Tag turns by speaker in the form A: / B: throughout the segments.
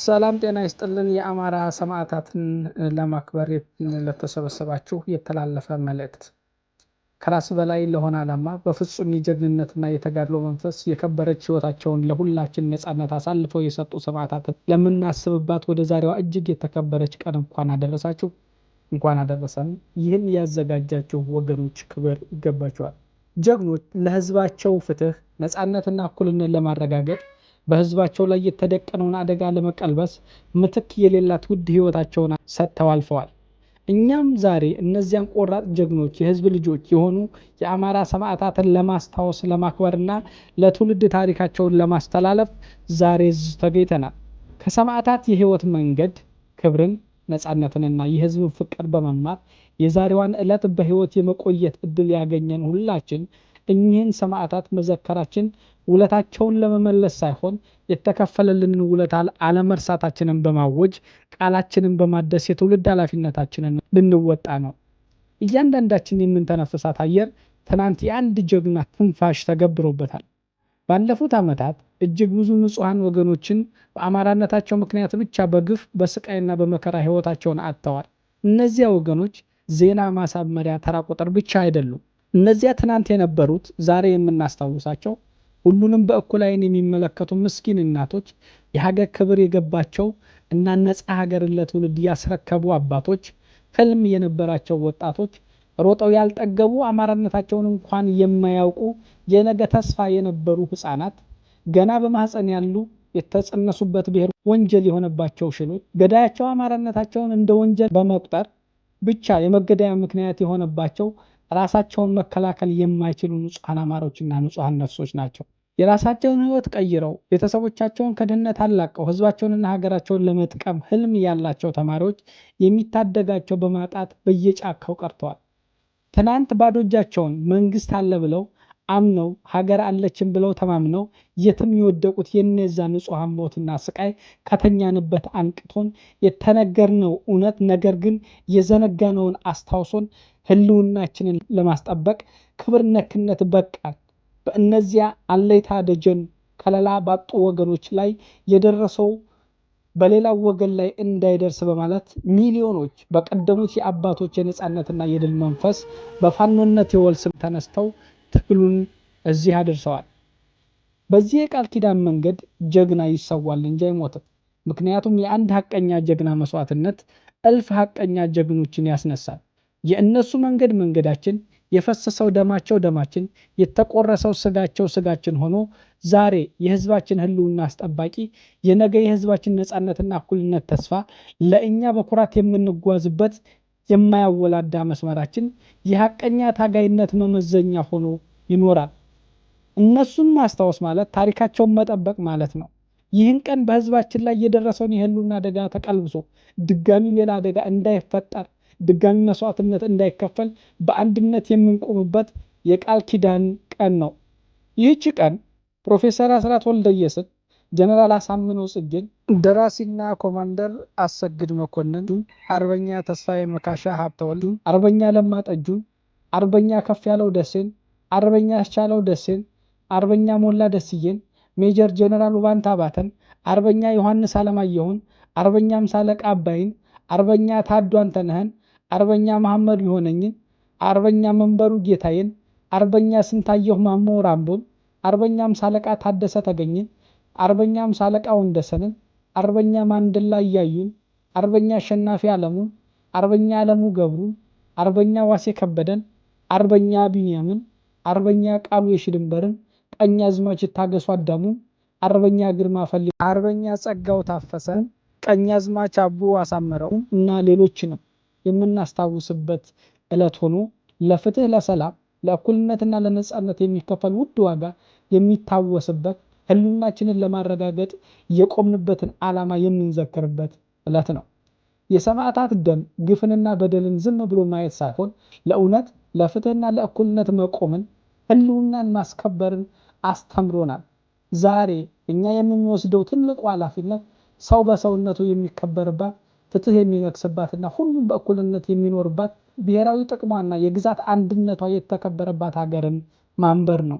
A: ሰላም ጤና ይስጥልን የአማራ ሰማዕታትን ለማክበር ለተሰበሰባችሁ የተላለፈ መልእክት ከራስ በላይ ለሆነ ዓላማ በፍጹም የጀግንነትና የተጋድሎ መንፈስ የከበረች ህይወታቸውን ለሁላችን ነጻነት አሳልፈው የሰጡ ሰማዕታትን ለምናስብባት ወደ ዛሬዋ እጅግ የተከበረች ቀን እንኳን አደረሳችሁ እንኳን አደረሰን። ይህን ያዘጋጃችሁ ወገኖች ክብር ይገባቸዋል። ጀግኖች ለህዝባቸው ፍትህ፣ ነጻነትና እኩልነት ለማረጋገጥ በህዝባቸው ላይ የተደቀነውን አደጋ ለመቀልበስ ምትክ የሌላት ውድ ህይወታቸውን ሰጥተው አልፈዋል። እኛም ዛሬ እነዚያን ቆራጥ ጀግኖች የህዝብ ልጆች የሆኑ የአማራ ሰማዕታትን ለማስታወስ ለማክበርና ለትውልድ ታሪካቸውን ለማስተላለፍ ዛሬ ተገኝተናል። ከሰማዕታት የህይወት መንገድ ክብርን፣ ነጻነትንና የህዝብ ፍቅር በመማር የዛሬዋን ዕለት በህይወት የመቆየት እድል ያገኘን ሁላችን እኚህን ሰማዕታት መዘከራችን ውለታቸውን ለመመለስ ሳይሆን የተከፈለልንን ውለታ አለመርሳታችንን በማወጅ ቃላችንን በማደስ የትውልድ ኃላፊነታችንን ልንወጣ ነው። እያንዳንዳችን የምንተነፍሳት አየር ትናንት የአንድ ጀግና ትንፋሽ ተገብሮበታል። ባለፉት ዓመታት እጅግ ብዙ ንጹሃን ወገኖችን በአማራነታቸው ምክንያት ብቻ በግፍ በስቃይና በመከራ ህይወታቸውን አጥተዋል። እነዚያ ወገኖች ዜና ማሳመሪያ ተራ ቁጥር ብቻ አይደሉም። እነዚያ ትናንት የነበሩት ዛሬ የምናስታውሳቸው ሁሉንም በእኩል ዓይን የሚመለከቱ ምስኪን እናቶች፣ የሀገር ክብር የገባቸው እና ነፃ ሀገርን ለትውልድ ያስረከቡ አባቶች፣ ህልም የነበራቸው ወጣቶች፣ ሮጠው ያልጠገቡ አማራነታቸውን እንኳን የማያውቁ የነገ ተስፋ የነበሩ ህፃናት፣ ገና በማህፀን ያሉ የተጸነሱበት ብሔር ወንጀል የሆነባቸው ሽሎች፣ ገዳያቸው አማራነታቸውን እንደ ወንጀል በመቁጠር ብቻ የመገደያ ምክንያት የሆነባቸው ራሳቸውን መከላከል የማይችሉ ንጹሃን አማሮችና ንጹሃን ነፍሶች ናቸው። የራሳቸውን ህይወት ቀይረው ቤተሰቦቻቸውን ከድህነት አላቀው ህዝባቸውንና ሀገራቸውን ለመጥቀም ህልም ያላቸው ተማሪዎች የሚታደጋቸው በማጣት በየጫካው ቀርተዋል። ትናንት ባዶ እጃቸውን መንግስት አለ ብለው አምነው ሀገር አለችን ብለው ተማምነው የትም የወደቁት የነዛ ንጹሃን ሞትና ስቃይ ከተኛንበት አንቅቶን የተነገርነው እውነት ነገር ግን የዘነጋነውን አስታውሶን ህልውናችንን ለማስጠበቅ ክብር ነክነት በቃል በእነዚያ አለይታ ደጀን ከለላ ባጡ ወገኖች ላይ የደረሰው በሌላው ወገን ላይ እንዳይደርስ በማለት ሚሊዮኖች በቀደሙት የአባቶች የነጻነትና የድል መንፈስ በፋኖነት የወል ስም ተነስተው ትግሉን እዚህ አድርሰዋል። በዚህ የቃል ኪዳን መንገድ ጀግና ይሰዋል እንጂ አይሞትም። ምክንያቱም የአንድ ሀቀኛ ጀግና መስዋዕትነት እልፍ ሀቀኛ ጀግኖችን ያስነሳል። የእነሱ መንገድ መንገዳችን፣ የፈሰሰው ደማቸው ደማችን፣ የተቆረሰው ስጋቸው ስጋችን ሆኖ ዛሬ የህዝባችን ህልውና አስጠባቂ የነገ የህዝባችን ነጻነትና እኩልነት ተስፋ ለእኛ በኩራት የምንጓዝበት የማያወላዳ መስመራችን የሀቀኛ ታጋይነት መመዘኛ ሆኖ ይኖራል። እነሱን ማስታወስ ማለት ታሪካቸውን መጠበቅ ማለት ነው። ይህን ቀን በህዝባችን ላይ የደረሰውን የህልውና አደጋ ተቀልብሶ ድጋሚ ሌላ አደጋ እንዳይፈጠር ድጋሚ መስዋዕትነት እንዳይከፈል በአንድነት የምንቆምበት የቃል ኪዳን ቀን ነው። ይህች ቀን ፕሮፌሰር አስራት ወልደየስን፣ ጀነራል አሳምነው ጽጌን፣ ደራሲና ኮማንደር አሰግድ መኮንን፣ አርበኛ ተስፋዬ መካሻ ሀብተወልድ፣ አርበኛ ለማ ጠጁን፣ አርበኛ ከፍ ያለው ደሴን፣ አርበኛ ያስቻለው ደሴን፣ አርበኛ ሞላ ደስዬን፣ ሜጀር ጀነራል ውባንታ ባተን፣ አርበኛ ዮሐንስ አለማየሁን፣ አርበኛ አምሳለቃ አባይን፣ አርበኛ ታዱ አንተነህን፣ አርበኛ መሐመድ ይሆነኝን፣ አርበኛ መንበሩ ጌታዬን፣ አርበኛ ስንታየሁ ማሞ ራምቦን፣ አርበኛ አምሳለቃ ታደሰ ተገኝን፣ አርበኛ አምሳለቃ ወንደሰንን፣ አርበኛ ማንደላ እያዩን፣ አርበኛ አሸናፊ አለሙን፣ አርበኛ አለሙ ገብሩን፣ አርበኛ ዋሴ ከበደን፣ አርበኛ ቢንያምን፣ አርበኛ ቃሉ የሽድንበርን፣ ቀኛዝማች ታገሱ አዳሙን፣ አርበኛ ግርማ ፈሊ፣ አርበኛ ጸጋው ታፈሰን፣ ቀኛዝማች አቡ አሳመረው እና ሌሎችንም የምናስታውስበት ዕለት ሆኖ ለፍትህ፣ ለሰላም፣ ለእኩልነትና ለነጻነት የሚከፈል ውድ ዋጋ የሚታወስበት ህልውናችንን ለማረጋገጥ የቆምንበትን ዓላማ የምንዘክርበት ዕለት ነው። የሰማዕታት ደም ግፍንና በደልን ዝም ብሎ ማየት ሳይሆን ለእውነት፣ ለፍትህና ለእኩልነት መቆምን ህልውናን ማስከበርን አስተምሮናል። ዛሬ እኛ የምንወስደው ትልቁ ኃላፊነት ሰው በሰውነቱ የሚከበርባት፣ ፍትህ የሚነግስባትና ሁሉም በእኩልነት የሚኖርባት ብሔራዊ ጥቅሟና የግዛት አንድነቷ የተከበረባት ሀገርን ማንበር ነው።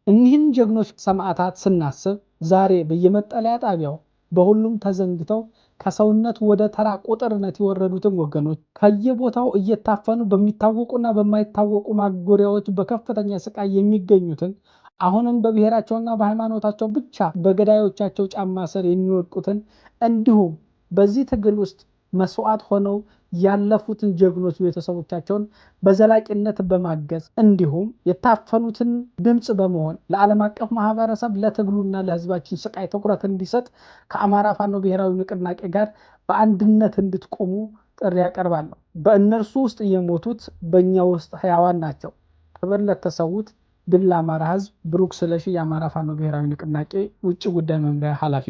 A: እኒህን ጀግኖች ሰማዕታት ስናስብ ዛሬ በየመጠለያ ጣቢያው፣ በሁሉም ተዘንግተው ከሰውነት ወደ ተራ ቁጥርነት የወረዱትን ወገኖች ከየቦታው እየታፈኑ በሚታወቁና በማይታወቁ ማጎሪያዎች በከፍተኛ ስቃይ የሚገኙትን አሁንም በብሔራቸውና በሃይማኖታቸው ብቻ በገዳዮቻቸው ጫማ ስር የሚወድቁትን እንዲሁም በዚህ ትግል ውስጥ መስዋዕት ሆነው ያለፉትን ጀግኖች ቤተሰቦቻቸውን በዘላቂነት በማገዝ እንዲሁም የታፈኑትን ድምጽ በመሆን ለዓለም አቀፍ ማህበረሰብ ለትግሉና ለህዝባችን ስቃይ ትኩረት እንዲሰጥ ከአማራ ፋኖ ብሔራዊ ንቅናቄ ጋር በአንድነት እንድትቆሙ ጥሪ ያቀርባለሁ። በእነርሱ ውስጥ የሞቱት በእኛ ውስጥ ህያዋን ናቸው። ክብር ለተሰዉት። ድል ለአማራ ህዝብ። ብሩክ ስለሺ፣ የአማራ ፋኖ ብሔራዊ ንቅናቄ ውጭ ጉዳይ መምሪያ ኃላፊ።